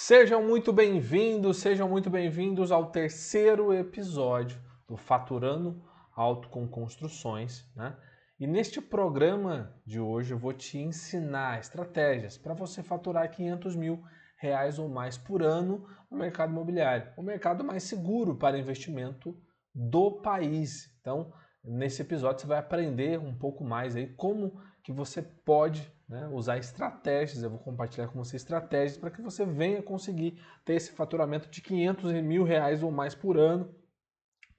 Sejam muito bem-vindos ao terceiro episódio do Faturando Alto com Construções, né? E neste programa de hoje eu vou te ensinar estratégias para você faturar R$500 mil ou mais por ano no mercado imobiliário, o mercado mais seguro para investimento do país. Então, nesse episódio você vai aprender um pouco mais aí como que você pode, né, usar estratégias. Eu vou compartilhar com você estratégias para que você venha conseguir ter esse faturamento de R$500 mil ou mais por ano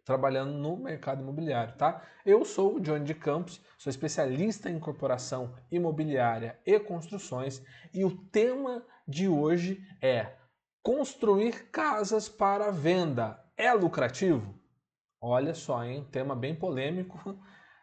trabalhando no mercado imobiliário, tá? Eu sou o Johnny de Campos, sou especialista em incorporação imobiliária e construções e o tema de hoje é: construir casas para venda é lucrativo? Olha só, hein? Tema bem polêmico.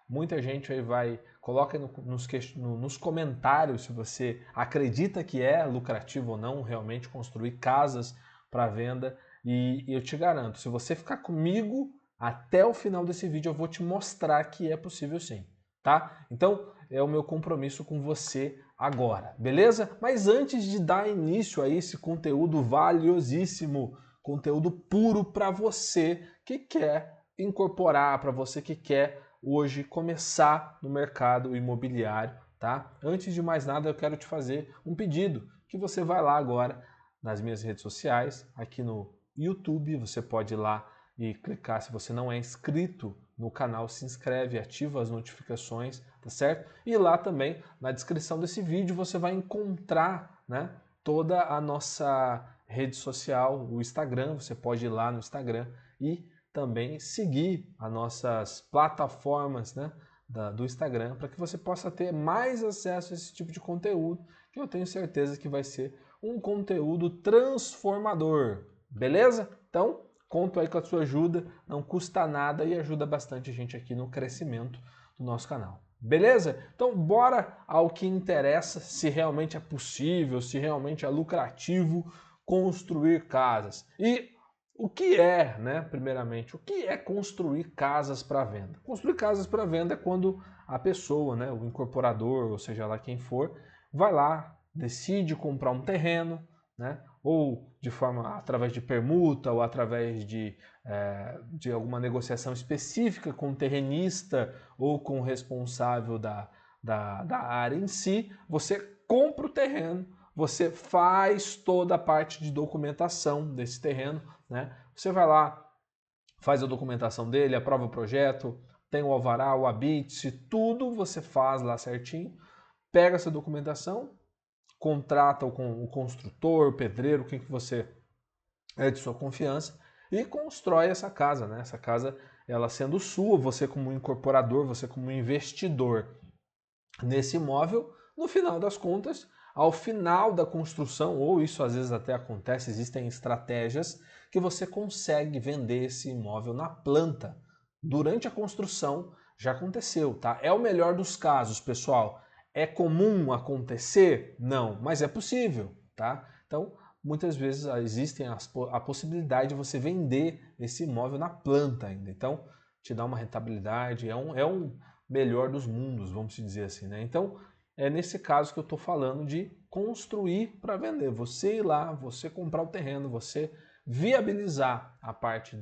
Muita gente aí coloca nos comentários se você acredita que é lucrativo ou não realmente construir casas para venda. E eu te garanto, se você ficar comigo até o final desse vídeo, eu vou te mostrar que é possível sim, tá? Então, é o meu compromisso com você agora, beleza? Mas antes de dar início a esse conteúdo valiosíssimo, conteúdo puro para você que quer incorporar, para você que quer hoje começar no mercado imobiliário, tá? Antes de mais nada, eu quero te fazer um pedido, que você vai lá agora nas minhas redes sociais, aqui no YouTube, você pode ir lá e clicar. Se você não é inscrito no canal, se inscreve, ativa as notificações, tá certo? E lá também, na descrição desse vídeo, você vai encontrar, né, toda a nossa rede social, o Instagram. Você pode ir lá no Instagram e também seguir as nossas plataformas, né, do Instagram, para que você possa ter mais acesso a esse tipo de conteúdo, que eu tenho certeza que vai ser um conteúdo transformador, beleza? Então, conto aí com a sua ajuda, não custa nada e ajuda bastante a gente aqui no crescimento do nosso canal. Beleza? Então bora ao que interessa, se realmente é possível, se realmente é lucrativo construir casas. E o que é, né, primeiramente, o que é construir casas para venda? Construir casas para venda é quando a pessoa, né, o incorporador, ou seja lá quem for, vai lá, decide comprar um terreno, né, ou de forma através de permuta ou através de alguma negociação específica com o terrenista ou com o responsável da área em si, você compra o terreno, você faz toda a parte de documentação desse terreno, né? Você vai lá, faz a documentação dele, aprova o projeto, tem o alvará, o habite, tudo você faz lá certinho, pega essa documentação, contrata o construtor, o pedreiro, quem que você é de sua confiança e constrói essa casa, né? Essa casa, ela sendo sua, você como incorporador, você como investidor nesse imóvel, no final das contas, ao final da construção, ou isso às vezes até acontece, existem estratégias que você consegue vender esse imóvel na planta. Durante a construção já aconteceu, tá? É o melhor dos casos, pessoal. É comum acontecer? Não, mas é possível, tá? Então, muitas vezes existem a possibilidade de você vender esse imóvel na planta ainda. Então, te dá uma rentabilidade, é um melhor dos mundos, vamos dizer assim, né? Então, é nesse caso que eu estou falando de construir para vender. Você ir lá, você comprar o terreno, você viabilizar a parte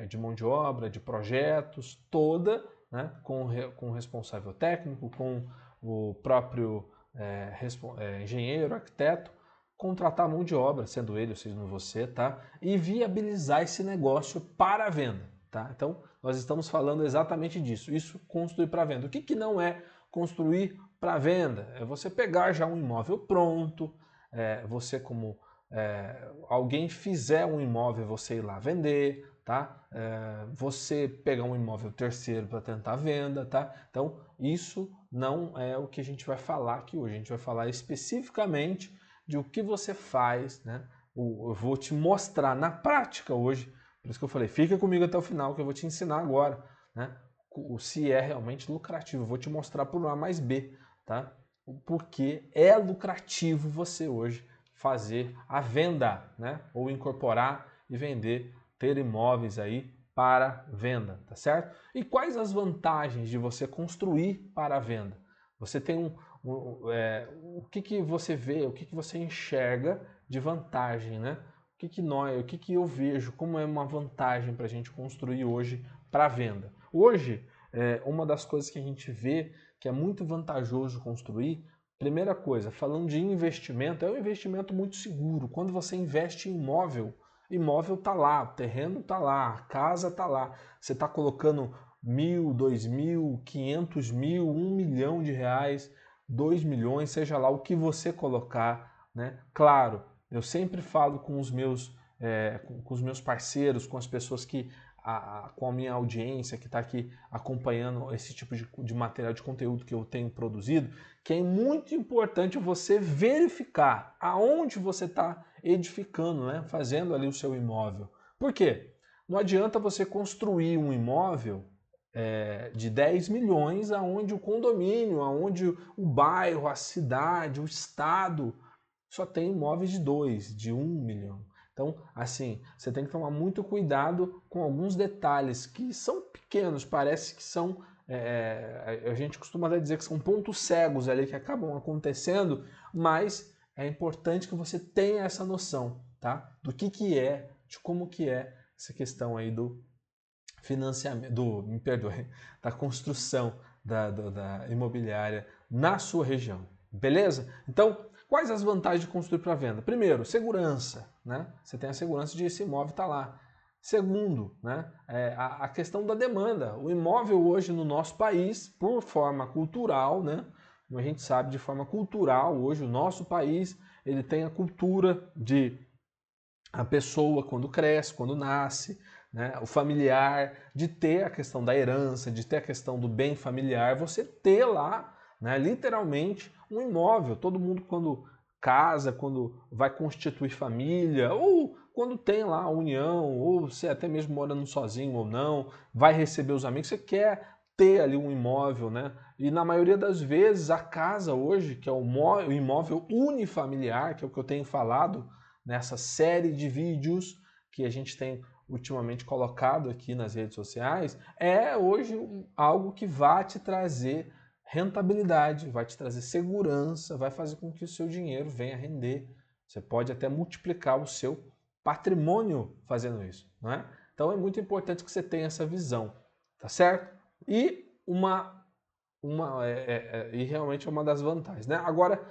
de mão de obra, de projetos, toda, né, com o responsável técnico, com o próprio engenheiro, arquiteto, contratar a mão de obra, sendo ele ou sendo você, tá? E viabilizar esse negócio para a venda, tá? Então, nós estamos falando exatamente disso. Isso, construir para venda. O que não é construir para venda? É você pegar já um imóvel pronto, você como alguém fizer um imóvel, você ir lá vender, tá? Você pegar um imóvel terceiro para tentar venda, tá? Então, isso não é o que a gente vai falar aqui hoje. A gente vai falar especificamente de o que você faz, né? Eu vou te mostrar na prática hoje, por isso que eu falei, fica comigo até o final que eu vou te ensinar agora, né? Se é realmente lucrativo. Eu vou te mostrar por A mais B, tá? Porque é lucrativo você hoje fazer a venda, né? Ou incorporar e vender, ter imóveis aí para venda, tá certo? E quais as vantagens de você construir para a venda? Você tem o que você vê, o que você enxerga de vantagem, né? O que eu vejo, como é uma vantagem para a gente construir hoje para venda. Hoje, uma das coisas que a gente vê que é muito vantajoso construir, primeira coisa, falando de investimento, é um investimento muito seguro. Quando você investe em imóvel, imóvel está lá, o terreno está lá, a casa está lá. Você está colocando 1.000, 2.000, 500.000, 1 milhão de reais, 2 milhões, seja lá o que você colocar, né? Claro, eu sempre falo com os meus parceiros, com as pessoas que, com a minha audiência que está aqui acompanhando esse tipo de material, de conteúdo que eu tenho produzido, que é muito importante você verificar aonde você está edificando, né? Fazendo ali o seu imóvel. Por quê? Não adianta você construir um imóvel de 10 milhões aonde o condomínio, aonde o bairro, a cidade, o estado só tem imóveis de 2, de 1 milhão. Então, assim, você tem que tomar muito cuidado com alguns detalhes que são pequenos, parece que são, a gente costuma dizer que são pontos cegos ali que acabam acontecendo, mas é importante que você tenha essa noção, tá? Do que é, de como que é essa questão aí do financiamento, me perdoe, da construção da imobiliária na sua região. Beleza? Então, quais as vantagens de construir para venda? Primeiro, segurança, né? Você tem a segurança de esse imóvel estar lá. Segundo, né, a questão da demanda. O imóvel hoje no nosso país, por forma cultural, né, como a gente sabe, de forma cultural, hoje o nosso país ele tem a cultura de a pessoa quando cresce, quando nasce, né, o familiar, de ter a questão da herança, de ter a questão do bem familiar, você ter lá, né, literalmente, um imóvel. Todo mundo quando casa, quando vai constituir família, ou quando tem lá a união, ou você até mesmo morando sozinho ou não, vai receber os amigos, você quer ter ali um imóvel, né? E na maioria das vezes a casa hoje, que é o imóvel unifamiliar, que é o que eu tenho falado nessa série de vídeos que a gente tem ultimamente colocado aqui nas redes sociais, é hoje algo que vai te trazer rentabilidade, vai te trazer segurança, vai fazer com que o seu dinheiro venha render. Você pode até multiplicar o seu patrimônio fazendo isso, não é? Então é muito importante que você tenha essa visão, tá certo? E e realmente é uma das vantagens, né? Agora,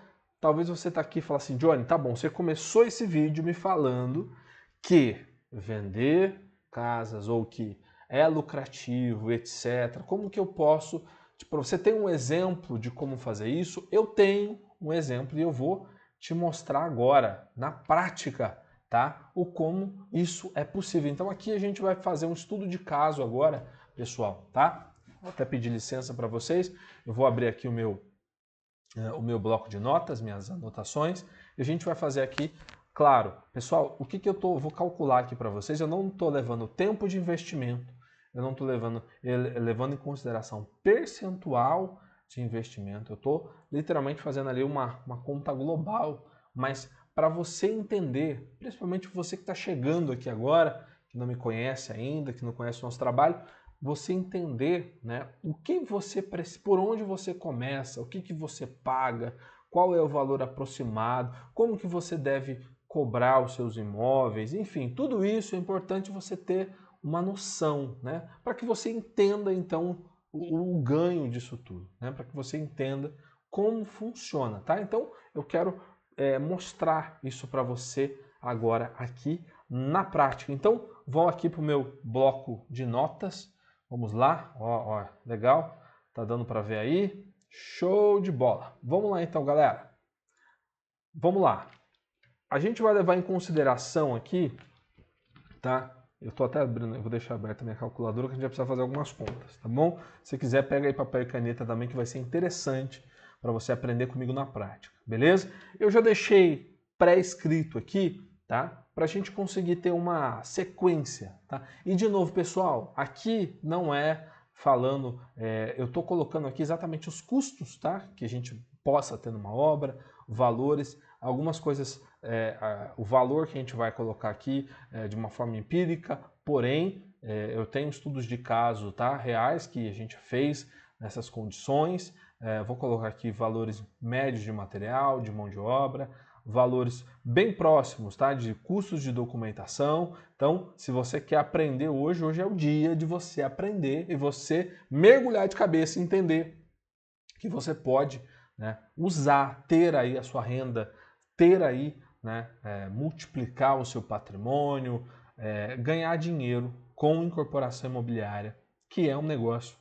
talvez você tá aqui e fala assim, Johnny, tá bom, você começou esse vídeo me falando que vender casas ou que é lucrativo, etc. Como que eu posso... Tipo, você tem um exemplo de como fazer isso? Eu tenho um exemplo e eu vou te mostrar agora, na prática, tá? O como isso é possível. Então aqui a gente vai fazer um estudo de caso agora, pessoal, tá? Vou até pedir licença para vocês. Eu vou abrir aqui o meu bloco de notas, minhas anotações, e a gente vai fazer aqui, claro, pessoal, o que eu vou calcular aqui para vocês, eu não estou levando tempo de investimento, eu não estou levando em consideração percentual de investimento, eu estou literalmente fazendo ali uma conta global, mas para você entender, principalmente você que está chegando aqui agora, que não me conhece ainda, que não conhece o nosso trabalho, você entender, né, por onde você começa, o que você paga, qual é o valor aproximado, como que você deve cobrar os seus imóveis, enfim, tudo isso é importante você ter uma noção, né, para que você entenda então o ganho disso tudo, né, para que você entenda como funciona, tá? Então eu quero mostrar isso para você agora aqui na prática. Então vou aqui para o meu bloco de notas. Vamos lá, ó, legal, tá dando para ver aí? Show de bola. Vamos lá então, galera. Vamos lá. A gente vai levar em consideração aqui, tá? Eu tô até abrindo, eu vou deixar aberta a minha calculadora que a gente vai precisar fazer algumas contas, tá bom? Se quiser, pega aí papel e caneta também que vai ser interessante para você aprender comigo na prática, beleza? Eu já deixei pré-escrito aqui, tá? Para a gente conseguir ter uma sequência, tá? E de novo, pessoal, aqui não é falando, eu estou colocando aqui exatamente os custos, tá? Que a gente possa ter numa obra, valores, algumas coisas, o valor que a gente vai colocar aqui de uma forma empírica, porém, eu tenho estudos de caso, tá? Reais que a gente fez nessas condições, vou colocar aqui valores médios de material, de mão de obra, valores bem próximos, tá? De custos de documentação. Então, se você quer aprender hoje, hoje é o dia de você aprender e você mergulhar de cabeça e entender que você pode, né, usar, ter aí a sua renda, ter aí, né, multiplicar o seu patrimônio, ganhar dinheiro com incorporação imobiliária, que é um negócio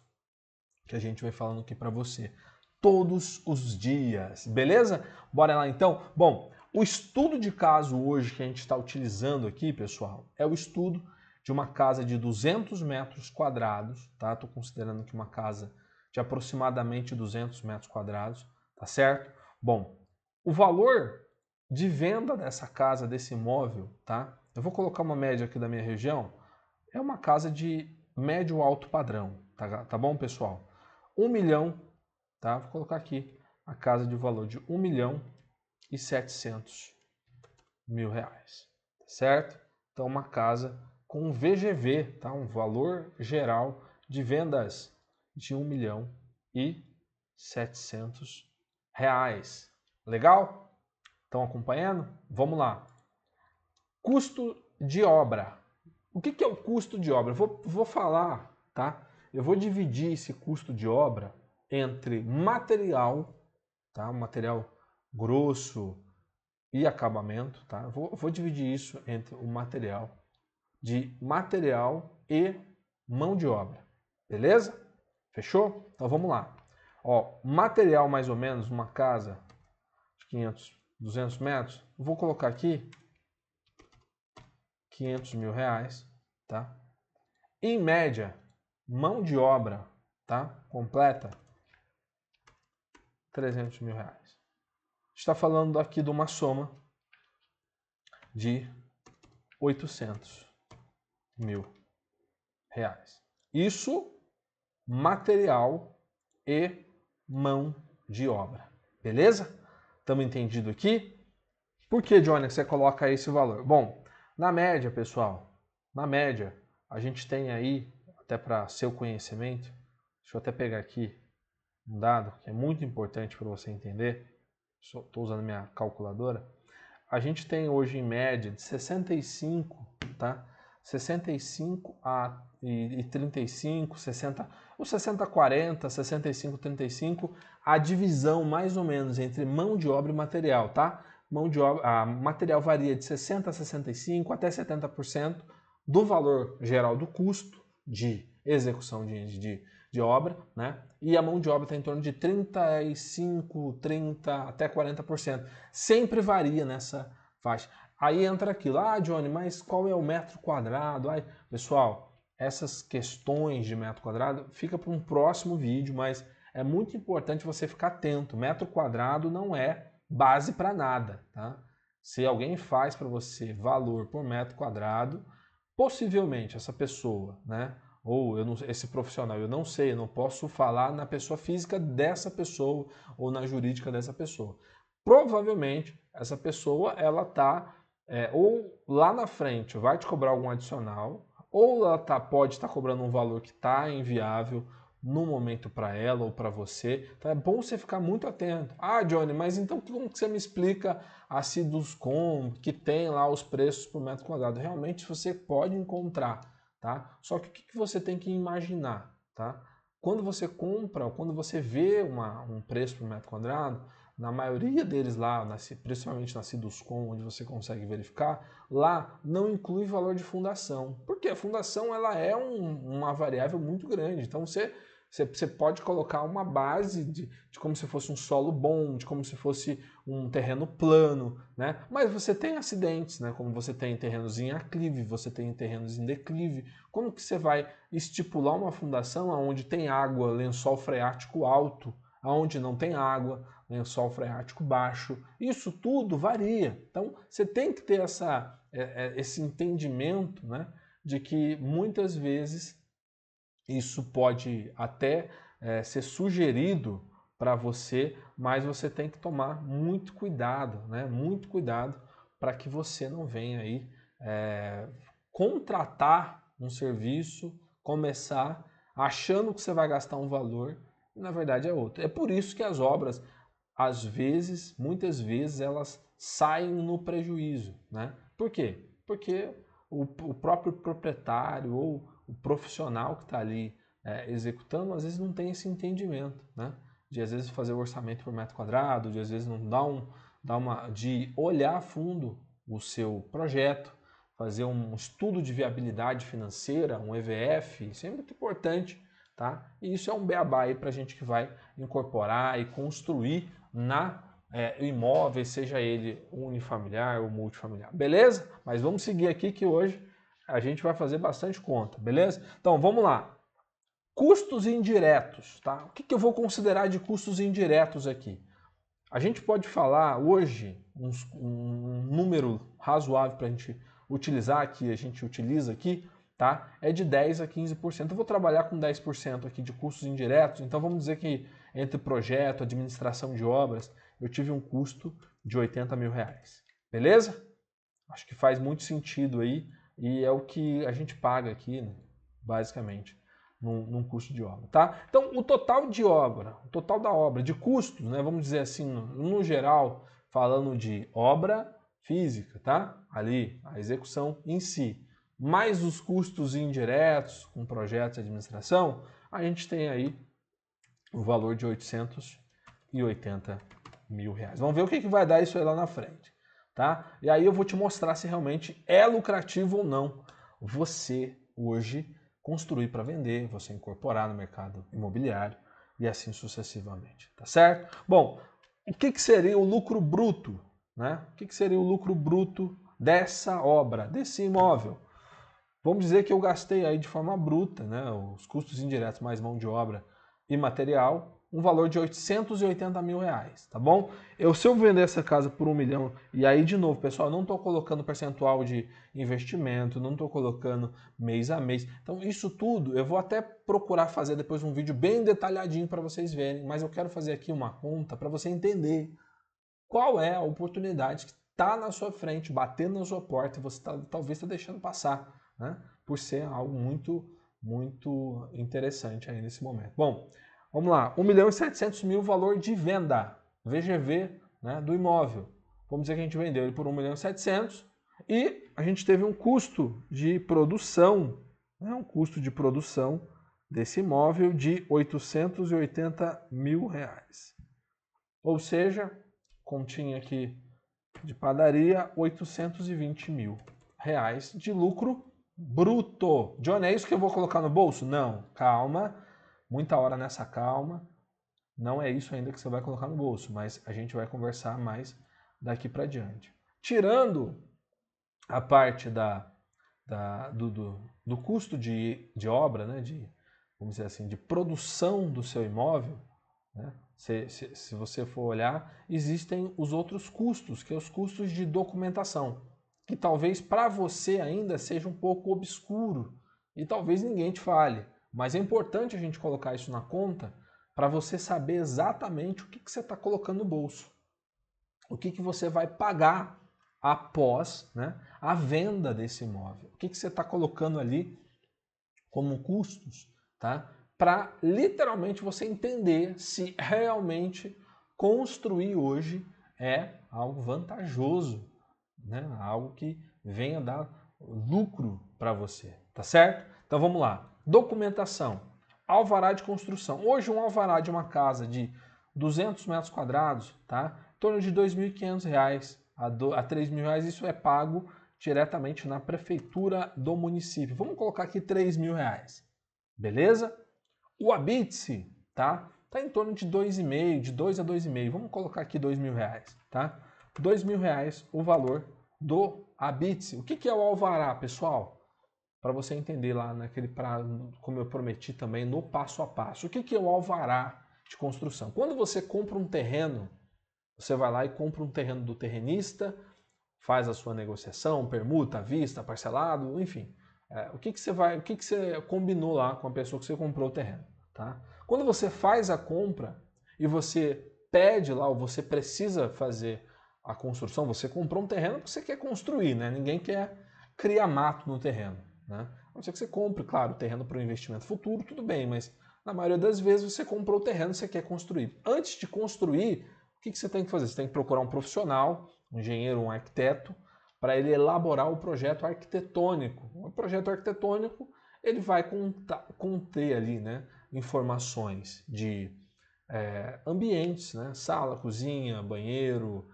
que a gente vai falando aqui para você todos os dias, beleza? Bora lá então? Bom, o estudo de caso hoje que a gente está utilizando aqui, pessoal, é o estudo de uma casa de 200 metros quadrados, tá? Estou considerando que uma casa de aproximadamente 200 metros quadrados, tá certo? Bom, o valor de venda dessa casa, desse imóvel, tá? Eu vou colocar uma média aqui da minha região, é uma casa de médio alto padrão, tá bom, pessoal? 1 milhão, tá? Vou colocar aqui a casa de valor de 1.700.000 reais, certo? Então uma casa com VGV, tá? Um valor geral de vendas de 1.700.000 reais. Legal? Estão acompanhando? Vamos lá. Custo de obra. O que é o custo de obra? Vou falar, tá? Eu vou dividir esse custo de obra entre material, tá? Material grosso e acabamento, tá? Vou dividir isso entre o material e mão de obra, beleza? Fechou? Então vamos lá. Ó, material mais ou menos, uma casa de 500, 200 metros, vou colocar aqui 500.000 reais, tá? Em média, mão de obra, tá? Completa, 300.000 reais. Está falando aqui de uma soma de 800.000 reais. Isso, material e mão de obra. Beleza? Estamos entendido aqui? Por que, Johnny, você coloca esse valor? Bom, na média, pessoal, na média, a gente tem aí, até para seu conhecimento, deixa eu até pegar aqui um dado que é muito importante para você entender, estou usando minha calculadora, a gente tem hoje em média de 65, tá? 65 e 35, 60, o 60-40, 65-35, a divisão mais ou menos entre mão de obra e material, tá? Mão de obra, material varia de 60 a 65 até 70% do valor geral do custo de execução de obra, né? E a mão de obra está em torno de 35, 30 até 40%. Sempre varia nessa faixa. Aí entra aquilo, Johnny, mas qual é o metro quadrado? Pessoal, essas questões de metro quadrado fica para um próximo vídeo, mas é muito importante você ficar atento. Metro quadrado não é base para nada, tá? Se alguém faz para você valor por metro quadrado, possivelmente essa pessoa, né? Ou esse profissional, eu não sei, eu não posso falar na pessoa física dessa pessoa ou na jurídica dessa pessoa. Provavelmente essa pessoa ela está ou lá na frente vai te cobrar algum adicional, ou ela pode estar cobrando um valor que está inviável no momento para ela ou para você. Então é bom você ficar muito atento. Johnny, mas então como que você me explica a Siduscom, que tem lá os preços por metro quadrado? Realmente você pode encontrar, tá? Só que o que você tem que imaginar, tá? Quando você compra, quando você vê um preço por metro quadrado, na maioria deles lá, principalmente na Siduscom, onde você consegue verificar, lá não inclui valor de fundação. Porque a fundação ela é uma variável muito grande. Então você pode colocar uma base de como se fosse um solo bom, de como se fosse um terreno plano, né? Mas você tem acidentes, né? Como você tem terrenos em aclive, você tem terrenos em declive. Como que você vai estipular uma fundação onde tem água, lençol freático alto, onde não tem água, lençol freático baixo? Isso tudo varia. Então você tem que ter esse entendimento, né? De que muitas vezes isso pode até ser sugerido para você, mas você tem que tomar muito cuidado, né? Muito cuidado para que você não venha aí contratar um serviço, começar achando que você vai gastar um valor e na verdade é outro. É por isso que as obras, às vezes, muitas vezes, elas saem no prejuízo, né? Por quê? Porque o próprio proprietário ou o profissional que está ali executando, às vezes não tem esse entendimento, né? De às vezes fazer o orçamento por metro quadrado, de às vezes não de olhar a fundo o seu projeto, fazer um estudo de viabilidade financeira, um EVF, isso é muito importante, tá? E isso é um beabá aí para a gente que vai incorporar e construir imóvel, seja ele unifamiliar ou multifamiliar, beleza? Mas vamos seguir aqui que hoje a gente vai fazer bastante conta, beleza? Então vamos lá. Custos indiretos, tá? O que eu vou considerar de custos indiretos aqui? A gente pode falar hoje um número razoável para a gente utilizar, que a gente utiliza aqui, tá? É de 10 a 15%. Eu vou trabalhar com 10% aqui de custos indiretos, então vamos dizer que entre projeto, administração de obras, eu tive um custo de R$80 mil. Beleza? Acho que faz muito sentido aí e é o que a gente paga aqui, né, basicamente, num custo de obra, tá? Então, o total de obra, o total da obra, de custos, né, vamos dizer assim, no geral, falando de obra física, tá? Ali, a execução em si, mais os custos indiretos com projetos de administração, a gente tem aí o valor de R$880 mil. Vamos ver o que vai dar isso aí lá na frente, tá? E aí eu vou te mostrar se realmente é lucrativo ou não você hoje construir para vender, você incorporar no mercado imobiliário e assim sucessivamente, tá certo? Bom, o que seria o lucro bruto, né? O que seria o lucro bruto dessa obra, desse imóvel? Vamos dizer que eu gastei aí de forma bruta, né, os custos indiretos mais mão de obra e material, um valor de R$880 mil, tá bom? Se eu vender essa casa por 1 milhão, e aí de novo, pessoal, não estou colocando percentual de investimento, não estou colocando mês a mês. Então isso tudo eu vou até procurar fazer depois um vídeo bem detalhadinho para vocês verem, mas eu quero fazer aqui uma conta para você entender qual é a oportunidade que está na sua frente, batendo na sua porta e você talvez está deixando passar, né? Por ser algo muito interessante aí nesse momento. Bom, vamos lá, 1.700.000 valor de venda, VGV, né, do imóvel. Vamos dizer que a gente vendeu ele por 1.700.000 e a gente teve um custo de produção, né, um custo de produção desse imóvel de R$880 mil. Ou seja, continha aqui de padaria, R$820 mil de lucro bruto. Johnny, é isso que eu vou colocar no bolso? Não, calma, muita hora nessa calma. Não é isso ainda que você vai colocar no bolso, mas a gente vai conversar mais daqui para diante. Tirando a parte do custo de obra, né, vamos dizer assim, de produção do seu imóvel, né? Se você for olhar, existem os outros custos, que são os custos de documentação, que talvez para você ainda seja um pouco obscuro e talvez ninguém te fale, mas é importante a gente colocar isso na conta para você saber exatamente o que você está colocando no bolso, o que você vai pagar após, né, a venda desse imóvel, o que você está colocando ali como custos, tá? Para literalmente você entender se realmente construir hoje é algo vantajoso, né? Algo que venha dar lucro para você, tá certo? Então vamos lá. Documentação. Alvará de construção. Hoje um alvará de uma casa de 200 metros quadrados, tá? Em torno de R$2.500 a R$3.000, isso é pago diretamente na prefeitura do município. Vamos colocar aqui R$3.000, beleza? O habite-se, tá? Tá em torno de 2,5, de 2 a 2,5. Vamos colocar aqui R$2.000, tá? R$2.000 o valor do habite-se. O que é o alvará, pessoal? Para você entender lá naquele prazo, como eu prometi também, no passo a passo. O que é o alvará de construção? Quando você compra um terreno, você vai lá e compra um terreno do terrenista, faz a sua negociação, permuta, à vista, parcelado, enfim. O que você combinou lá com a pessoa que você comprou o terreno, tá? Quando você faz a compra e você pede lá, ou você precisa fazer a construção, você comprou um terreno que você quer construir, né? Ninguém quer criar mato no terreno, né? A não ser que você compre, claro, o terreno para um investimento futuro, tudo bem, mas na maioria das vezes você comprou o terreno e você quer construir. Antes de construir, o que você tem que fazer? Você tem que procurar um profissional um engenheiro, um arquiteto, para ele elaborar o projeto arquitetônico. O projeto arquitetônico ele vai conter ali, né, informações de ambientes, né, sala, cozinha, banheiro,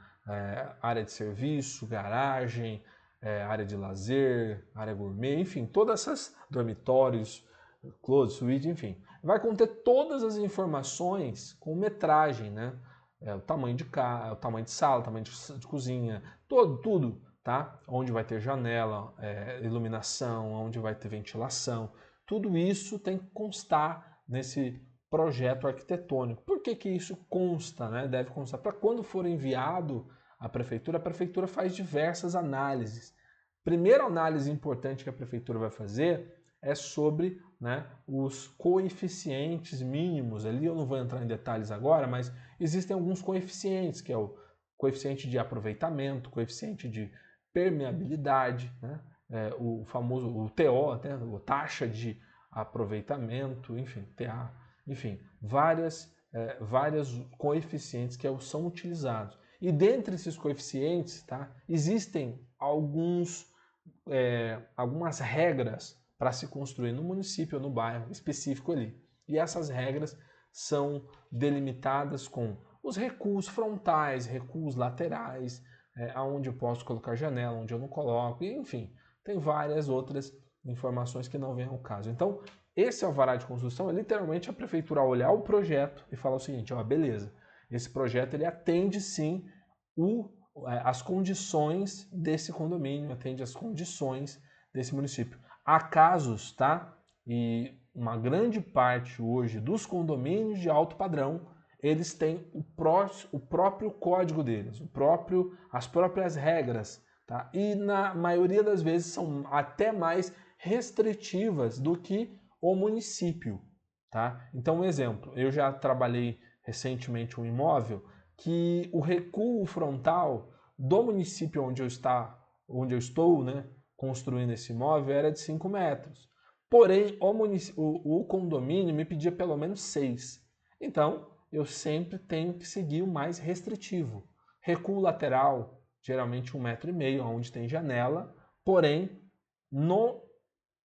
área de serviço, garagem, área de lazer, área gourmet, enfim, todas essas dormitórios, closet, suíte, enfim. Vai conter todas as informações com metragem, né? O tamanho de casa, o tamanho de sala, o tamanho de cozinha, tudo, tá? Onde vai ter janela, iluminação, onde vai ter ventilação, tudo isso tem que constar nesse projeto arquitetônico. Por que que isso consta, né? Deve constar para quando for enviado à prefeitura, a prefeitura faz diversas análises. Primeira análise importante que a prefeitura vai fazer é sobre, né, os coeficientes mínimos. Ali eu não vou entrar em detalhes agora, mas existem alguns coeficientes, que é o coeficiente de aproveitamento, coeficiente de permeabilidade, né, o famoso o TO, né, a taxa de aproveitamento, enfim, TA, enfim, várias coeficientes que são utilizados. E dentre esses coeficientes, tá, existem algumas regras para se construir no município ou no bairro específico ali. E essas regras são delimitadas com os recuos frontais, recuos laterais, aonde eu posso colocar janela, onde eu não coloco, e, enfim, tem várias outras informações que não vêm ao caso. Então, esse alvará de construção é literalmente a prefeitura olhar o projeto e falar o seguinte, ó, beleza, esse projeto ele atende sim as condições desse condomínio, atende as condições desse município. Há casos, tá? E uma grande parte hoje dos condomínios de alto padrão, eles têm o próprio código deles, as próprias regras, tá? E na maioria das vezes são até mais restritivas do que o município, tá? Então, um exemplo, eu já trabalhei recentemente um imóvel que o recuo frontal do município onde eu estou, né, construindo esse imóvel era de 5 metros. Porém, o condomínio me pedia pelo menos 6. Então, eu sempre tenho que seguir o mais restritivo. Recuo lateral, geralmente 1,5 metro, onde tem janela. Porém, no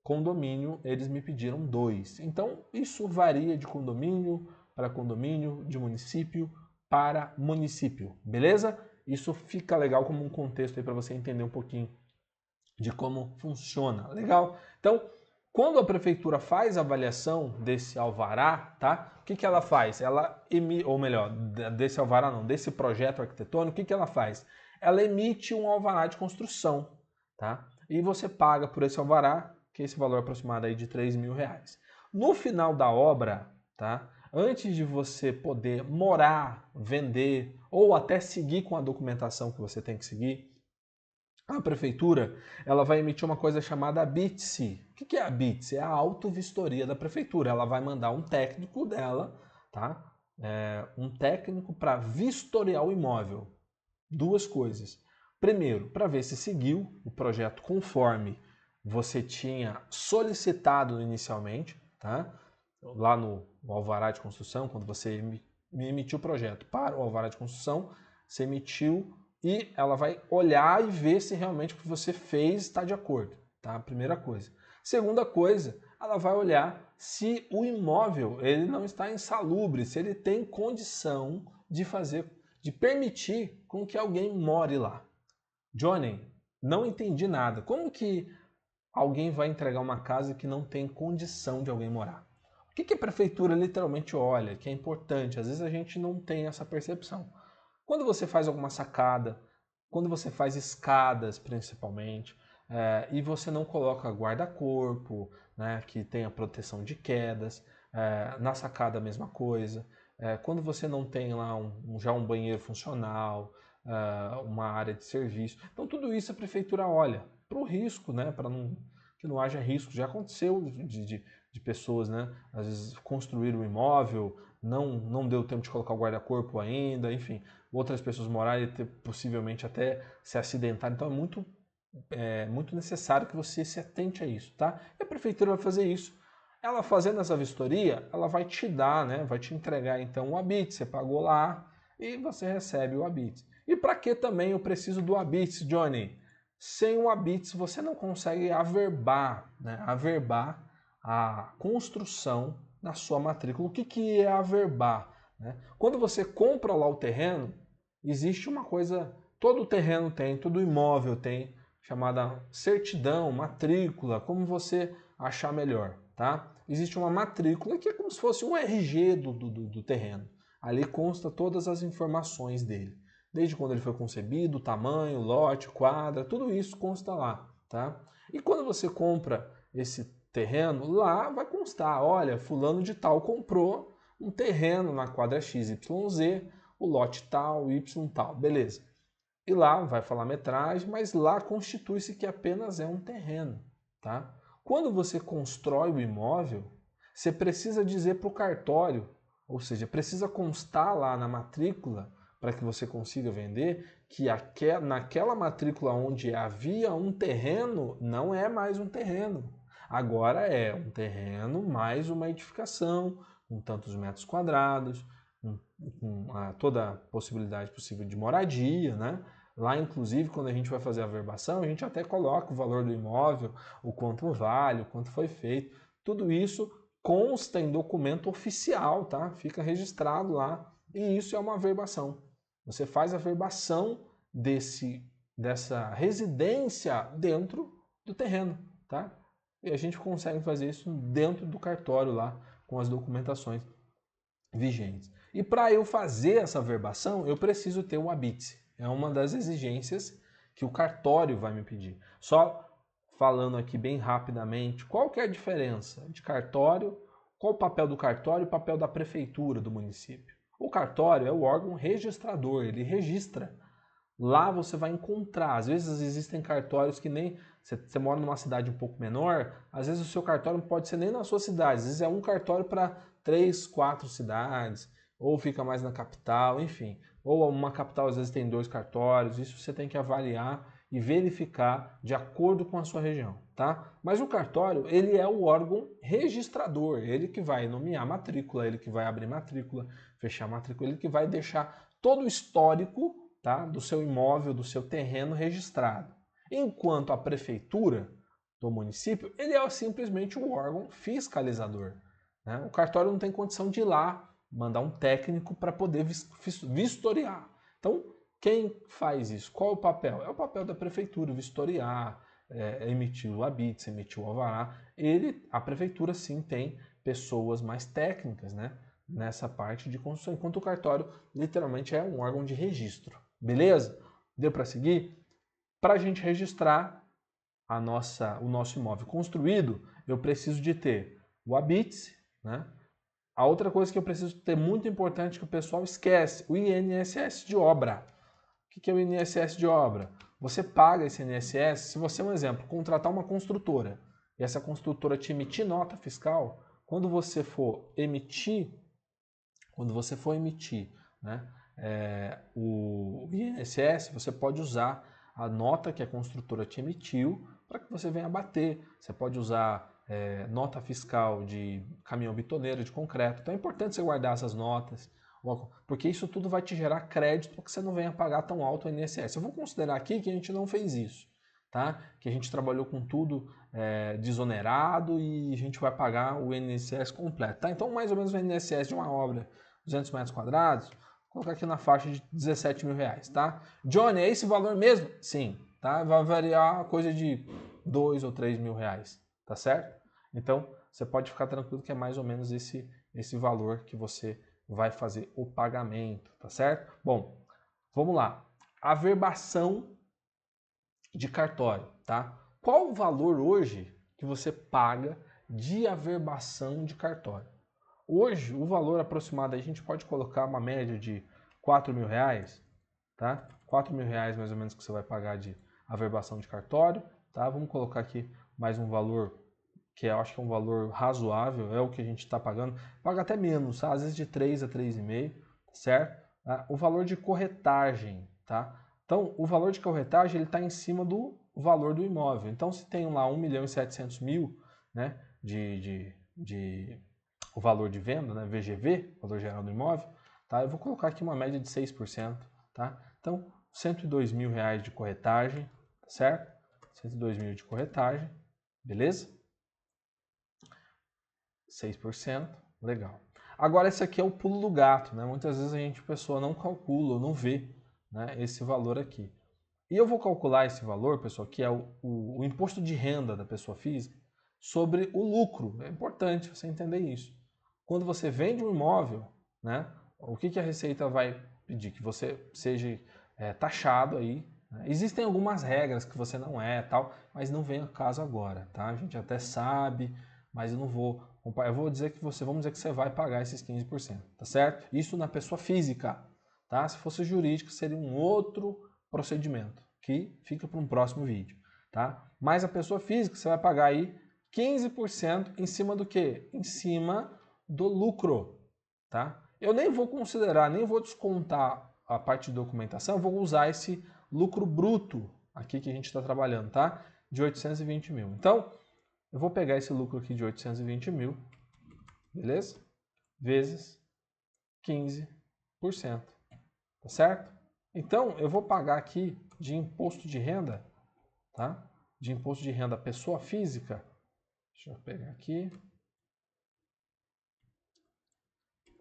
condomínio, eles me pediram 2. Então, isso varia de condomínio para condomínio, de município para município, beleza? Isso fica legal como um contexto aí para você entender um pouquinho de como funciona, legal? Então, quando a prefeitura faz a avaliação desse alvará, tá? O que que ela faz? Ou melhor, desse alvará não, desse projeto arquitetônico, o que que ela faz? Ela emite um alvará de construção, tá? E você paga por esse alvará, que é esse valor aproximado aí de R$3.000. No final da obra, tá? Antes de você poder morar, vender ou até seguir com a documentação que você tem que seguir, a prefeitura ela vai emitir uma coisa chamada BITSE. O que é a BITSE? É a autovistoria da prefeitura. Ela vai mandar um técnico dela, tá? Um técnico para vistoriar o imóvel. Duas coisas. Primeiro, para ver se seguiu o projeto conforme você tinha solicitado inicialmente, tá? Lá no alvará de construção, quando você emitiu o projeto para o alvará de construção, você emitiu e ela vai olhar e ver se realmente o que você fez está de acordo, tá? Primeira coisa. Segunda coisa, ela vai olhar se o imóvel ele não está insalubre, se ele tem condição de permitir com que alguém more lá. Johnny, não entendi nada. Como que alguém vai entregar uma casa que não tem condição de alguém morar? O que a prefeitura literalmente olha, que é importante? Às vezes a gente não tem essa percepção. Quando você faz alguma sacada, quando você faz escadas principalmente, e você não coloca guarda-corpo, né, que tenha proteção de quedas, na sacada a mesma coisa, quando você não tem lá já um banheiro funcional, uma área de serviço. Então tudo isso a prefeitura olha para o risco, né, para que não haja risco. Já aconteceu de pessoas, né, às vezes construir um imóvel, não deu tempo de colocar o guarda-corpo ainda, enfim, outras pessoas morarem e possivelmente até se acidentar. Então é muito necessário que você se atente a isso, tá? E a prefeitura vai fazer isso. Ela fazendo essa vistoria, ela vai te dar, né, vai te entregar então o habite, você pagou lá e você recebe o habite. E para que também eu preciso do ABITS, Johnny? Sem o ABITS você não consegue averbar, né? Averbar a construção na sua matrícula. O que é averbar? Né? Quando você compra lá o terreno, existe uma coisa, todo terreno tem, todo imóvel tem, chamada certidão, matrícula, como você achar melhor, tá? Existe uma matrícula que é como se fosse um RG do terreno. Ali consta todas as informações dele. Desde quando ele foi concebido, tamanho, lote, quadra, tudo isso consta lá, tá? E quando você compra esse terreno, lá vai constar, olha, fulano de tal comprou um terreno na quadra XYZ, o lote tal, Y tal, beleza. E lá vai falar metragem, mas lá constitui-se que apenas é um terreno, tá? Quando você constrói o imóvel, você precisa dizer para o cartório, ou seja, precisa constar lá na matrícula, para que você consiga vender, que naquela matrícula onde havia um terreno, não é mais um terreno. Agora é um terreno mais uma edificação, com tantos metros quadrados, com toda a possibilidade possível de moradia, né? Lá, inclusive, quando a gente vai fazer a averbação, a gente até coloca o valor do imóvel, o quanto vale, o quanto foi feito. Tudo isso consta em documento oficial, tá? Fica registrado lá. E isso é uma averbação. Você faz a averbação dessa residência dentro do terreno, tá? E a gente consegue fazer isso dentro do cartório lá, com as documentações vigentes. E para eu fazer essa averbação, eu preciso ter o ABITS. É uma das exigências que o cartório vai me pedir. Só falando aqui bem rapidamente, qual que é a diferença de cartório, qual o papel do cartório e o papel da prefeitura do município? O cartório é o órgão registrador, ele registra. Lá você vai encontrar, às vezes existem cartórios que nem, você mora numa cidade um pouco menor, às vezes o seu cartório não pode ser nem na sua cidade, às vezes é um cartório para 3, 4 cidades, ou fica mais na capital, enfim. Ou uma capital às vezes tem 2 cartórios, isso você tem que avaliar e verificar de acordo com a sua região, tá? Mas o cartório, ele é o órgão registrador, ele que vai nomear matrícula, ele que vai abrir matrícula, fechar matrícula, ele que vai deixar todo o histórico, tá, do seu imóvel, do seu terreno registrado. Enquanto a prefeitura do município, ele é simplesmente o órgão fiscalizador. Né? O cartório não tem condição de ir lá, mandar um técnico para poder vistoriar. Então, quem faz isso? Qual é o papel? É o papel da prefeitura, vistoriar, emitir o ABITS, emitir o alvará. A prefeitura sim tem pessoas mais técnicas, né, nessa parte de construção, enquanto o cartório literalmente é um órgão de registro. Beleza? Deu para seguir? Para a gente registrar o nosso imóvel construído, eu preciso de ter o ABITS, né? A outra coisa que eu preciso ter muito importante que o pessoal esquece, o INSS de obra. O que é o INSS de obra? Você paga esse INSS se você, um exemplo, contratar uma construtora e essa construtora te emitir nota fiscal, quando você for emitir, né, o INSS, você pode usar a nota que a construtora te emitiu para que você venha bater. Você pode usar nota fiscal de caminhão bitoneiro, de concreto. Então é importante você guardar essas notas, porque isso tudo vai te gerar crédito para que você não venha pagar tão alto o INSS. Eu vou considerar aqui que a gente não fez isso, tá? Que a gente trabalhou com tudo desonerado e a gente vai pagar o INSS completo, tá? Então mais ou menos o INSS de uma obra 200 metros quadrados, vou colocar aqui na faixa de 17 mil reais, tá? Johnny, é esse valor mesmo? Sim, tá? Vai variar coisa de 2 ou 3 mil reais, tá certo? Então, você pode ficar tranquilo que é mais ou menos esse valor que você vai fazer o pagamento, tá certo? Bom, vamos lá. Averbação de cartório, tá? Qual o valor hoje que você paga de averbação de cartório? Hoje, o valor aproximado, a gente pode colocar uma média de 4 mil reais, tá? 4 mil reais mais ou menos que você vai pagar de averbação de cartório, tá? Vamos colocar aqui mais um valor que eu acho que é um valor razoável, é o que a gente está pagando. Paga até menos, tá? Às vezes de 3 a 3,5, certo? O valor de corretagem, tá? Então, o valor de corretagem ele está em cima do valor do imóvel. Então, se tem lá 1.700.000, né, o valor de venda, né, VGV, valor geral do imóvel, tá? Eu vou colocar aqui uma média de 6%, tá? Então, 102 mil reais de corretagem, certo? 102 mil de corretagem, beleza? 6%, legal. Agora esse aqui é o pulo do gato, né? Muitas vezes a pessoa não calcula ou não vê, né, esse valor aqui. E eu vou calcular esse valor, pessoal, que é o imposto de renda da pessoa física, sobre o lucro. É importante você entender isso. Quando você vende um imóvel, né, o que a Receita vai pedir? Que você seja taxado aí. Né? Existem algumas regras que você não é, tal, mas não vem a caso agora, tá? A gente até sabe, mas eu não vou. Eu vou dizer que vamos dizer que você vai pagar esses 15%, tá certo? Isso na pessoa física, tá? Se fosse jurídico, seria um outro procedimento, que fica para um próximo vídeo, tá? Mas a pessoa física, você vai pagar aí 15% em cima do quê? Em cima do lucro, tá? Eu nem vou considerar, nem vou descontar a parte de documentação, eu vou usar esse lucro bruto aqui que a gente está trabalhando, tá? De 820 mil. Então, eu vou pegar esse lucro aqui de 820 mil, beleza? Vezes 15%, tá certo? Então, eu vou pagar aqui de imposto de renda, tá? De imposto de renda pessoa física. Deixa eu pegar aqui.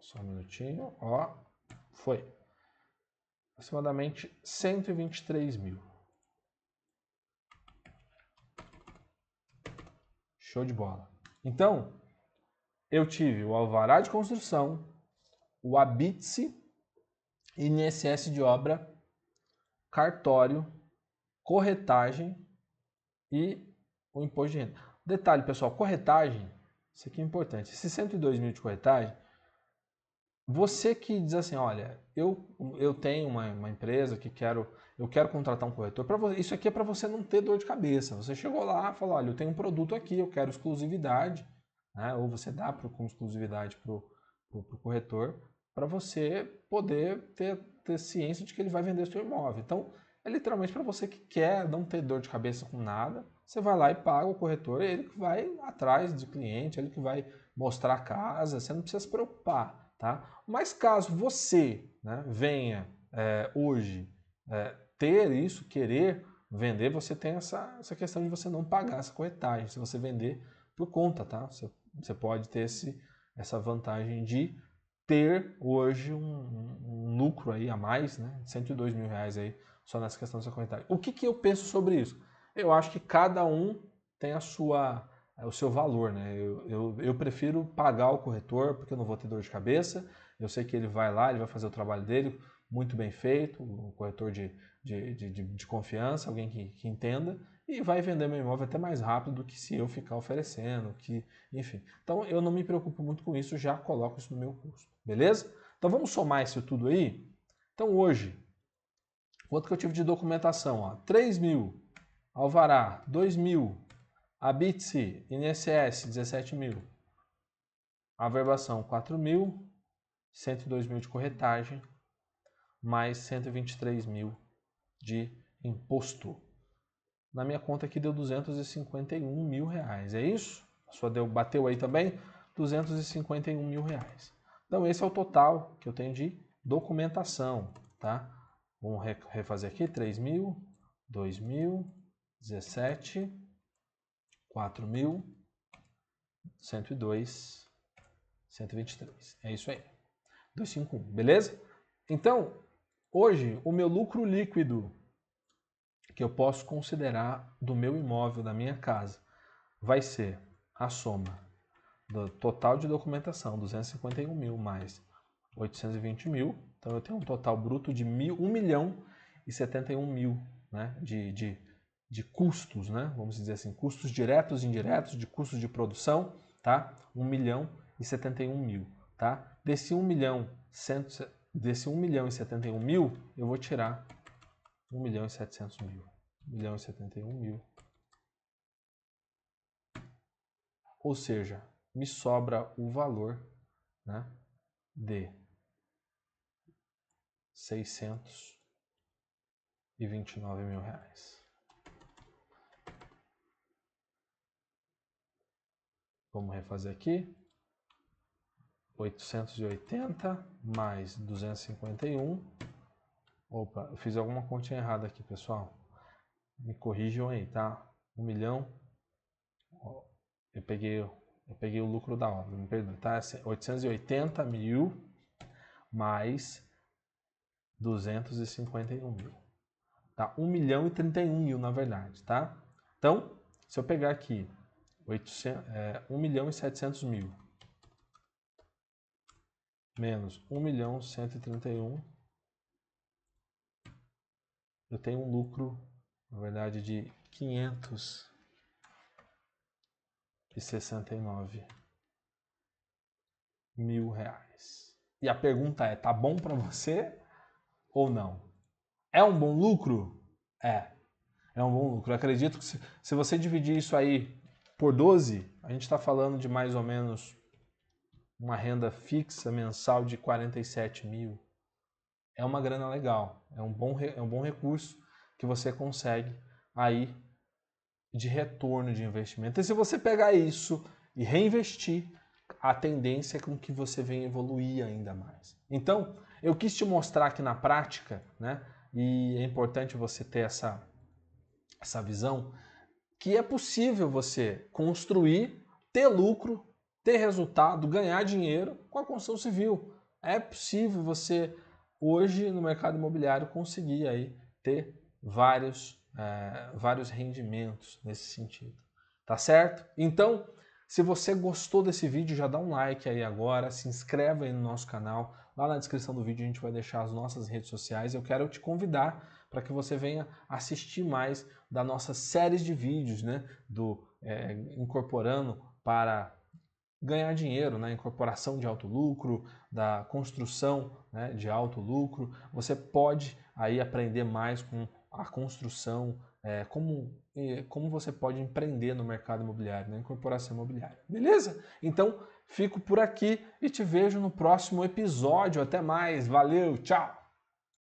Só um minutinho. Ó, foi. Aproximadamente 123 mil. Show de bola. Então, eu tive o alvará de construção, o habite-se, INSS de obra, cartório, corretagem e o imposto de renda. Detalhe, pessoal, corretagem, isso aqui é importante. Esses 102 mil de corretagem, você que diz assim, olha, eu tenho uma empresa que eu quero contratar um corretor. Isso aqui é para você não ter dor de cabeça. Você chegou lá e falou, olha, eu tenho um produto aqui, eu quero exclusividade, né? Ou você dá com exclusividade para o corretor, para você poder ter ciência de que ele vai vender seu imóvel. Então, é literalmente para você que quer não ter dor de cabeça com nada, você vai lá e paga o corretor, ele que vai atrás do cliente, ele que vai mostrar a casa, você não precisa se preocupar. Tá? Mas caso você, né, venha hoje ter isso, querer vender, você tem essa questão de você não pagar essa corretagem, se você vender por conta, tá? Você pode ter essa vantagem de ter hoje um lucro aí a mais, né? 102 mil reais aí só nessa questão dessa corretagem. O que eu penso sobre isso? Eu acho que cada um tem o seu valor, né? Eu prefiro pagar o corretor porque eu não vou ter dor de cabeça. Eu sei que ele vai lá, ele vai fazer o trabalho dele muito bem feito, um corretor de confiança, alguém que entenda, e vai vender meu imóvel até mais rápido do que se eu ficar oferecendo, enfim. Então eu não me preocupo muito com isso, já coloco isso no meu custo, beleza? Então vamos somar isso tudo aí? Então hoje, quanto que eu tive de documentação? Ó, 3 mil, alvará, 2 mil, habite-se, INSS, 17 mil, averbação, 4 mil, 102 mil de corretagem, mais 123 mil de imposto. Na minha conta aqui deu 251 mil reais, é isso? A sua bateu aí também? 251 mil reais. Então esse é o total que eu tenho de documentação, tá? Vamos refazer aqui, 3 mil, 2 mil, 17, 4 mil, 102, 123. É isso aí. 251, beleza? Então, hoje, o meu lucro líquido que eu posso considerar do meu imóvel, da minha casa, vai ser a soma do total de documentação, 251 mil mais 820 mil. Então, eu tenho um total bruto de 1 milhão e 71 mil, né, de custos, né, vamos dizer assim, custos diretos e indiretos, de custos de produção, tá? 1 milhão e 71 mil, tá? Desse 1 milhão e 71 mil, eu vou tirar 1 milhão e 700 mil. 1 milhão e 71 mil. Ou seja, me sobra o valor, né, de 629 mil reais. Vamos refazer aqui. 880 mais 251 Opa, eu fiz alguma continha errada aqui, pessoal. Me corrijam aí, tá? 1 milhão. Ó, eu peguei o lucro da obra, me perdoe, tá? 880 mil mais 251 mil. Tá? 1 milhão e 31 mil, na verdade, tá? Então, se eu pegar aqui 1 milhão e 700 mil menos 1 milhão e 131, eu tenho um lucro, na verdade, de 569 mil reais. E a pergunta é, tá bom para você ou não? É um bom lucro? É um bom lucro. Eu acredito que se você dividir isso aí por 12, a gente está falando de mais ou menos uma renda fixa mensal de 47 mil. É uma grana legal, é um bom recurso que você consegue aí de retorno de investimento. E se você pegar isso e reinvestir, a tendência é com que você venha evoluir ainda mais. Então, eu quis te mostrar aqui na prática, né? E é importante você ter essa visão, que é possível você construir, ter lucro, ter resultado, ganhar dinheiro com a construção civil. É possível você, hoje, no mercado imobiliário, conseguir aí ter vários rendimentos nesse sentido. Tá certo? Então, se você gostou desse vídeo, já dá um like aí agora, se inscreve aí no nosso canal. Lá na descrição do vídeo a gente vai deixar as nossas redes sociais. Eu quero te convidar para que você venha assistir mais das nossas séries de vídeos, né? Incorporando para ganhar dinheiro, né? Incorporação de alto lucro, da construção, né, de alto lucro. Você pode aí aprender mais com a construção, como você pode empreender no mercado imobiliário, na incorporação imobiliária. Beleza? Então, fico por aqui e te vejo no próximo episódio. Até mais. Valeu, tchau!